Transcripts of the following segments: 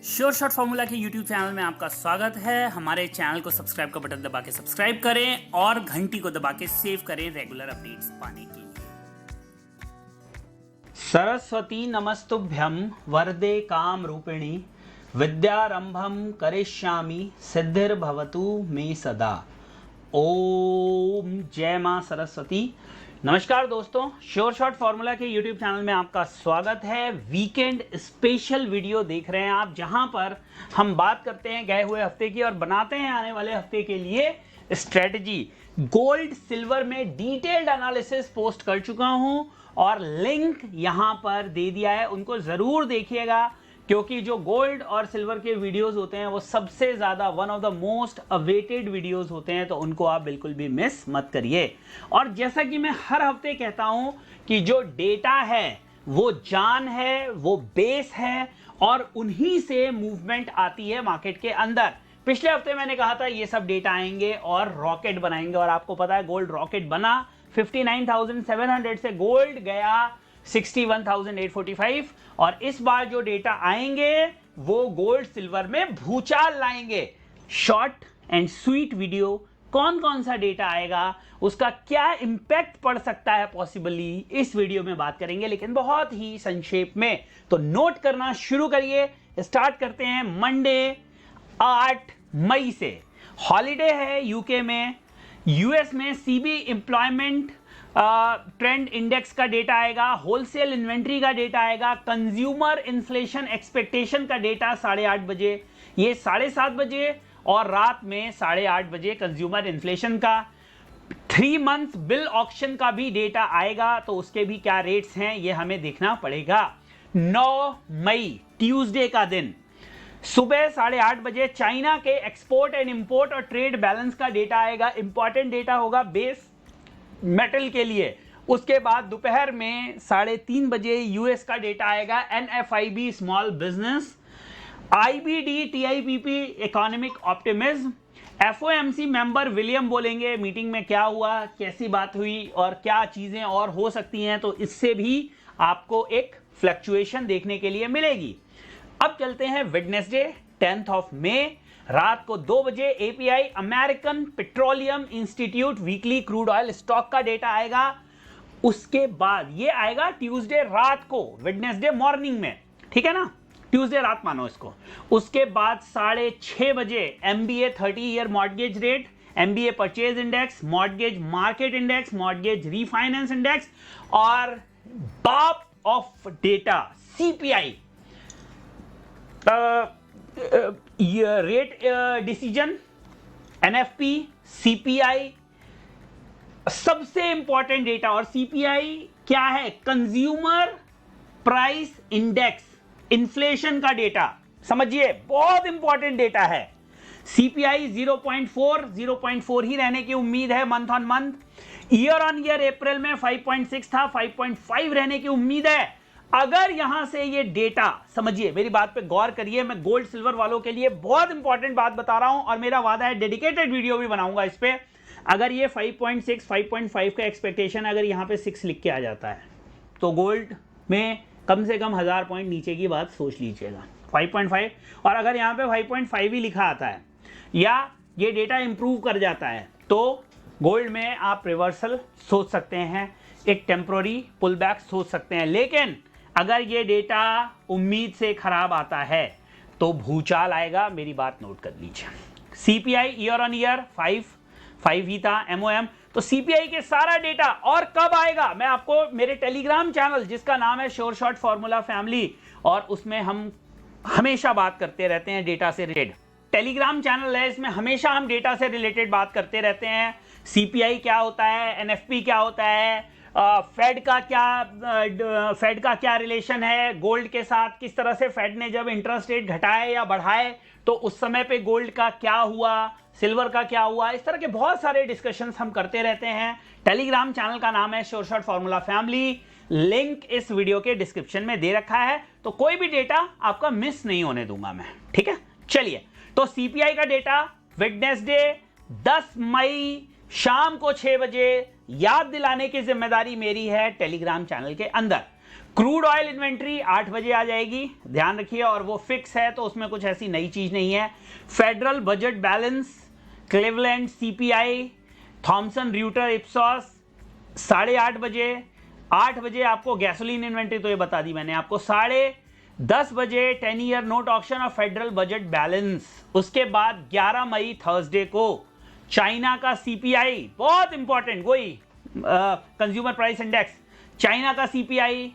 Sure shot formula के YouTube channel में आपका स्वागत है। हमारे चैनल को सब्सक्राइब का बटन दबा के सब्सक्राइब करें और घंटी को दबा के सेव करें रेगुलर अपडेट्स पाने के लिए। सरस्वती नमस्तुभ्यं वरदे काम रूपिणी विद्यारंभम करिष्यामि सिद्धिर्भवतु मे सदा। ओम जय मां सरस्वती। नमस्कार दोस्तों, श्योर शॉट फॉर्मूला के YouTube चैनल में आपका स्वागत है। वीकेंड स्पेशल वीडियो देख रहे हैं आप, जहां पर हम बात करते हैं गए हुए हफ्ते की और बनाते हैं आने वाले हफ्ते के लिए स्ट्रेटजी। गोल्ड सिल्वर में डिटेल्ड एनालिसिस पोस्ट कर चुका हूं और लिंक यहां पर दे दिया है, उनको जरूर देखिएगा क्योंकि जो गोल्ड और सिल्वर के वीडियोस होते हैं वो सबसे ज्यादा one of the most awaited videos होते हैं, तो उनको आप बिल्कुल भी मिस मत करिए। और जैसा कि मैं हर हफ्ते कहता हूं कि जो डेटा है वो जान है, वो बेस है और उन्हीं से मूवमेंट आती है मार्केट के अंदर। पिछले हफ्ते मैंने कहा था ये सब डेटा आएंगे और रॉकेट बनाएंगे, और आपको पता है गोल्ड रॉकेट बना। 59,700 से गोल्ड गया 61,845 और इस बार जो डेटा आएंगे वो गोल्ड सिल्वर में भूचाल लाएंगे। शॉर्ट एंड स्वीट वीडियो, कौन कौन सा डेटा आएगा, उसका क्या इंपैक्ट पड़ सकता है पॉसिबली, इस वीडियो में बात करेंगे, लेकिन बहुत ही संक्षेप में। तो नोट करना शुरू करिए। स्टार्ट करते हैं मंडे 8 मई से। हॉलीडे है यूके में। यूएस में सीबी एम्प्लॉयमेंट ट्रेंड इंडेक्स का डेटा आएगा, होलसेल इन्वेंट्री का डेटा आएगा, कंज्यूमर इन्फ्लेशन एक्सपेक्टेशन का डेटा 8:30 बजे, ये 7:30 बजे और रात में 8:30 बजे कंज्यूमर इन्फ्लेशन का। 3 मंथ बिल ऑक्शन का भी डेटा आएगा, तो उसके भी क्या रेट्स हैं ये हमें देखना पड़ेगा। 9 मई ट्यूसडे का दिन सुबह 8:30 बजे चाइना के एक्सपोर्ट एंड इंपोर्ट और ट्रेड बैलेंस का डेटा आएगा। इंपॉर्टेंट डेटा होगा बेस मेटल के लिए। उसके बाद दोपहर में 3:30 बजे यूएस का डेटा आएगा, NFIB small business, IBD TIPP economic optimism, FOMC member William बोलेंगे मीटिंग में क्या हुआ, कैसी बात हुई और क्या चीजें और हो सकती हैं, तो इससे भी आपको एक फ्लक्चुएशन देखने के लिए मिलेगी। अब चलते हैं वेडनेसडे 10 मई रात को 2 बजे API American petroleum institute weekly crude oil stock का डेटा आएगा। उसके बाद ये आएगा ट्यूसडे रात को, वेडनेसडे मॉर्निंग में, ठीक है ना, ट्यूसडे रात मानो इसको। उसके बाद 6:30 बजे MBA 30 year mortgage rate, MBA purchase index, mortgage market index, mortgage refinance index और बाप of data CPI rate decision, NFP, CPI, सबसे इंपॉर्टेंट डेटा। और सीपीआई क्या है? कंज्यूमर प्राइस इंडेक्स, इन्फ्लेशन का डेटा, समझिए बहुत इंपॉर्टेंट डेटा है। सीपीआई 0.4 ही रहने की उम्मीद है month on month. Year on year April में 5.6 था, 5.5 रहने की उम्मीद है। अगर यहां से ये डेटा, समझिए मेरी बात पे गौर करिए, मैं गोल्ड सिल्वर वालों के लिए बहुत इंपॉर्टेंट बात बता रहा हूं और मेरा वादा है डेडिकेटेड वीडियो भी बनाऊंगा इस पे। अगर ये 5.6 5.5 का एक्सपेक्टेशन अगर यहां पे 6 लिख के आ जाता है तो गोल्ड में कम से कम 1000 पॉइंट नीचे की बात सोच लीजिएगा। 5.5 और अगर यहां पे 5.5 ही लिखा आता है या ये डेटा इंप्रूव कर जाता है तो गोल्ड में आप रिवर्सल सोच सकते हैं, एक टेम्पोररी पुल बैक सोच सकते हैं। लेकिन अगर ये डेटा उम्मीद से खराब आता है तो भूचाल आएगा, मेरी बात नोट कर लीजिए। सीपीआई ईयर ऑन ईयर 5 ही था, एमओएम। तो सीपीआई के सारा डेटा और कब आएगा, मैं आपको मेरे टेलीग्राम चैनल जिसका नाम है श्योर शॉट फॉर्मूला फैमिली, और उसमें हम हमेशा बात करते रहते हैं डेटा से रिलेटेड। टेलीग्राम चैनल है, इसमें हमेशा हम डेटा से रिलेटेड बात करते रहते हैं। सीपीआई क्या होता है, एनएफपी क्या होता है, फेड का क्या रिलेशन है गोल्ड के साथ, किस तरह से फेड ने जब इंटरेस्ट रेट घटाए या बढ़ाए तो उस समय पे गोल्ड का क्या हुआ, सिल्वर का क्या हुआ, इस तरह के बहुत सारे डिस्कशंस हम करते रहते हैं। टेलीग्राम चैनल का नाम है sure shot formula family, link इस वीडियो के डिस्क्रिप्शन में दे रखा है, तो कोई भी डेटा आपका मिस नहीं होने दूंगा मैं, ठीक है। चलिए, तो सीपीआई का डेटा वेडनेसडे 10 मई शाम को 6 बजे याद दिलाने की जिम्मेदारी मेरी है टेलीग्राम चैनल के अंदर। क्रूड ऑयल इन्वेंट्री 8 बजे आ जाएगी, ध्यान रखिए, और वो फिक्स है तो उसमें कुछ ऐसी नई चीज नहीं है। Federal budget balance, Cleveland CPI, Thomson Reuter Ipsos 8:30 बजे। 8 बजे आपको गैसोलीन इन्वेंट्री तो ये बता दी मैंने आपको। 10:30 बजे 10 ईयर नोट ऑक्शन और फेडरल बजट बैलेंस। उसके बाद 11 मई थर्सडे को चाइना का सीपीआई, बहुत इंपॉर्टेंट, वही कंज्यूमर प्राइस इंडेक्स, चाइना का CPI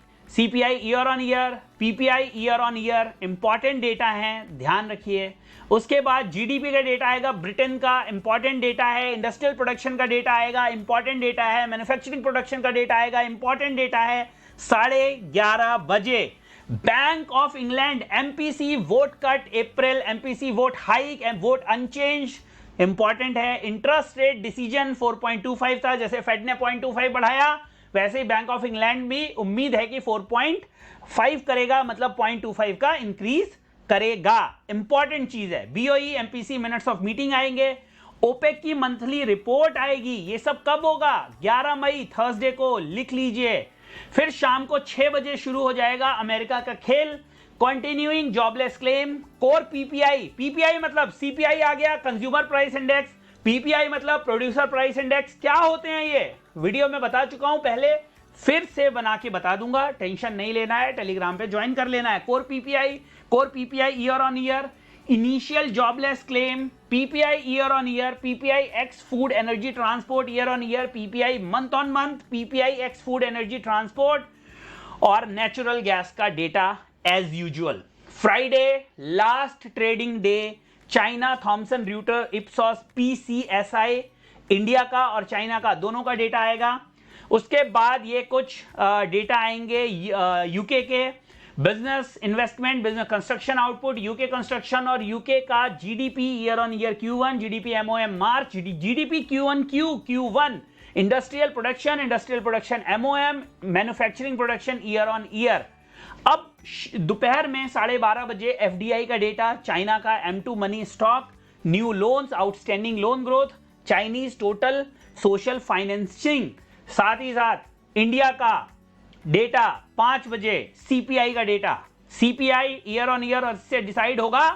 year on year, PPI year on year, important data है, ध्यान रखिए। उसके बाद जीडीपी का डेटा आएगा, ब्रिटेन का इंपॉर्टेंट डेटा है। इंडस्ट्रियल प्रोडक्शन का डेटा आएगा, इंपॉर्टेंट डेटा है। मैन्युफैक्चरिंग प्रोडक्शन का डेटा आएगा, इंपॉर्टेंट डेटा है। 11:30 बजे bank of England MPC vote cut April, MPC vote hike and vote unchange, important है। इंटरेस्ट रेट डिसीजन 4.25 था, जैसे फेड ने 0.25 बढ़ाया वैसे ही बैंक ऑफ इंग्लैंड भी उम्मीद है कि 4.5 करेगा, मतलब 0.25 का इंक्रीज करेगा। इंपॉर्टेंट चीज है। BOE MPC minutes of meeting आएंगे, ओपेक की मंथली रिपोर्ट आएगी। ये सब कब होगा? 11 मई थर्सडे को, लिख लीजिए। फिर शाम को 6 बजे शुरू हो जाएगा अमेरिका का खेल, continuing jobless claim, core PPI मतलब सीपीआई आ गया, कंज्यूमर प्राइस इंडेक्स, पीपीआई मतलब प्रोड्यूसर प्राइस इंडेक्स। क्या होते हैं ये वीडियो में बता चुका हूं पहले, फिर से बना के बता दूंगा, टेंशन नहीं लेना है, टेलीग्राम पे ज्वाइन कर लेना है। Core PPI year on year, initial jobless claim, PPI year on year, PPI ex food energy transport year on year, PPI month on month, PPI ex food energy transport, और natural gas का data as usual. Friday last trading day, China Thomson Reuter Ipsos PCSI, India का और China का दोनों का data आएगा। उसके बाद ये कुछ डेटा आएंगे यूके के, business investment, business construction output, UK construction और यूके का GDP year on year Q1, GDP MOM March, GDP Q1 Q1, industrial production MOM, manufacturing production year on year. अब दोपहर में 12:30 बजे एफडीआई का डेटा, चाइना का M2 money stock, new loans, outstanding loan growth, Chinese total social financing, साथ ही साथ India का data 5 बजे, सीपीआई का data, CPI year on year, और इससे डिसाइड होगा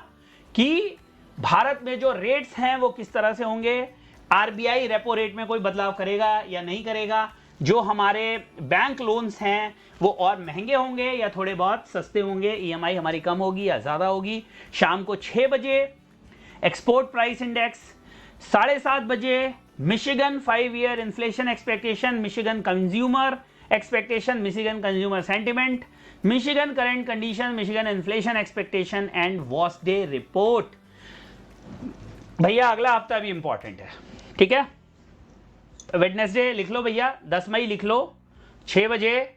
कि भारत में जो रेट्स हैं वो किस तरह से होंगे, आरबीआई रेपो रेट में कोई बदलाव करेगा या नहीं करेगा, जो हमारे बैंक लोन्स हैं वो और महंगे होंगे या थोड़े बहुत सस्ते होंगे, ईएमआई हमारी कम होगी या ज्यादा होगी। शाम को 6 बजे एक्सपोर्ट प्राइस इंडेक्स, 7:30 बजे Michigan 5 year inflation expectation, Michigan consumer expectation, Michigan consumer sentiment, Michigan current condition, Michigan inflation expectation and wash day report. भैया अगला हफ्ता भी इंपॉर्टेंट है, ठीक है। वेडनेसडे लिख लो भैया, 10 मई लिख लो, 6 बजे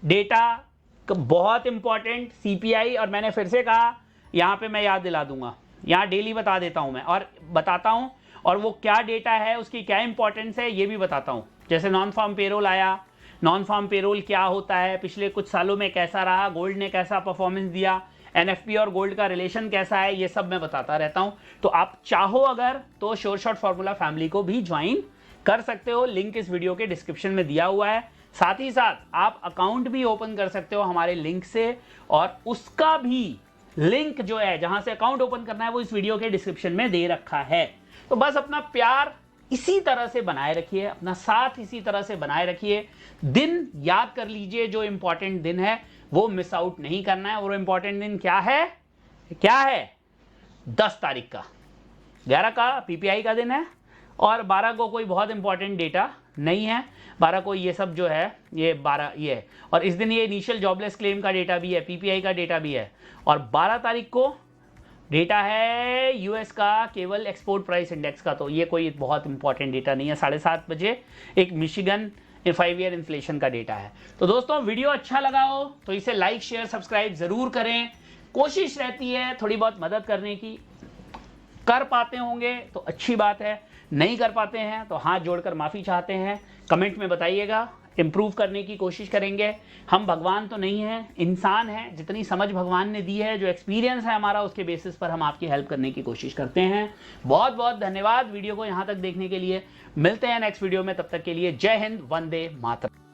डेटा बहुत इंपॉर्टेंट सीपीआई, और मैंने फिर से कहा यहां पे मैं याद दिला दूंगा, यहां डेली बता देता हूं मैं, और बताता हूं और वो क्या डेटा है, उसकी क्या इंपॉर्टेंस है, ये भी बताता हूं। जैसे नॉन फार्म पेरोल आया, नॉन फार्म पेरोल क्या होता है, पिछले कुछ सालों में कैसा रहा, गोल्ड ने कैसा परफॉर्मेंस दिया, एनएफपी और गोल्ड का रिलेशन कैसा है, ये सब मैं बताता रहता हूं। तो आप चाहो अगर तो श्योर शॉट फॉर्मूला फैमिली को भी ज्वाइन कर सकते हो, लिंक इस वीडियो के डिस्क्रिप्शन में दिया हुआ है। साथ ही साथ आप अकाउंट भी ओपन कर सकते हो हमारे लिंक से, और उसका भी लिंक जो है जहां से अकाउंट ओपन करना है वो इस वीडियो के डिस्क्रिप्शन में दे रखा है। तो बस अपना प्यार इसी तरह से बनाए रखिए, अपना साथ इसी तरह से बनाए रखिए, दिन याद कर लीजिए, जो इंपॉर्टेंट दिन है वो मिस आउट नहीं करना है। और इंपॉर्टेंट दिन क्या है? 10 तारीख का, 11 का पीपीआई का दिन है, और 12 को कोई बहुत इंपॉर्टेंट डेटा नहीं है। 12 को ये सब जो है ये 12 ये है, और इस दिन ये इनिशियल जॉबलेस क्लेम का डेटा भी है, पीपीआई का डेटा भी है, और 12 तारीख को डेटा है यूएस का केवल एक्सपोर्ट प्राइस इंडेक्स का। तो ये कोई बहुत इंपॉर्टेंट डेटा नहीं है। 7:30 बजे एक मिशिगन 5 ईयर इन्फ्लेशन का डेटा है। तो दोस्तों वीडियो अच्छा लगा हो तो इसे लाइक शेयर सब्सक्राइब जरूर करें। कोशिश रहती है थोड़ी बहुत मदद करने की, कर पाते होंगे तो अच्छी बात है, नहीं कर पाते हैं तो हाथ जोड़कर माफी चाहते हैं। कमेंट में बताइएगा, इंप्रूव करने की कोशिश करेंगे। हम भगवान तो नहीं हैं, इंसान हैं। जितनी समझ भगवान ने दी है, जो एक्सपीरियंस है हमारा, उसके बेसिस पर हम आपकी हेल्प करने की कोशिश करते हैं। बहुत बहुत धन्यवाद वीडियो को यहाँ तक देखने के लिए। मिलते हैं नेक्स्ट वीडियो में, तब तक के लिए जय हिंद, वंदे मातरम।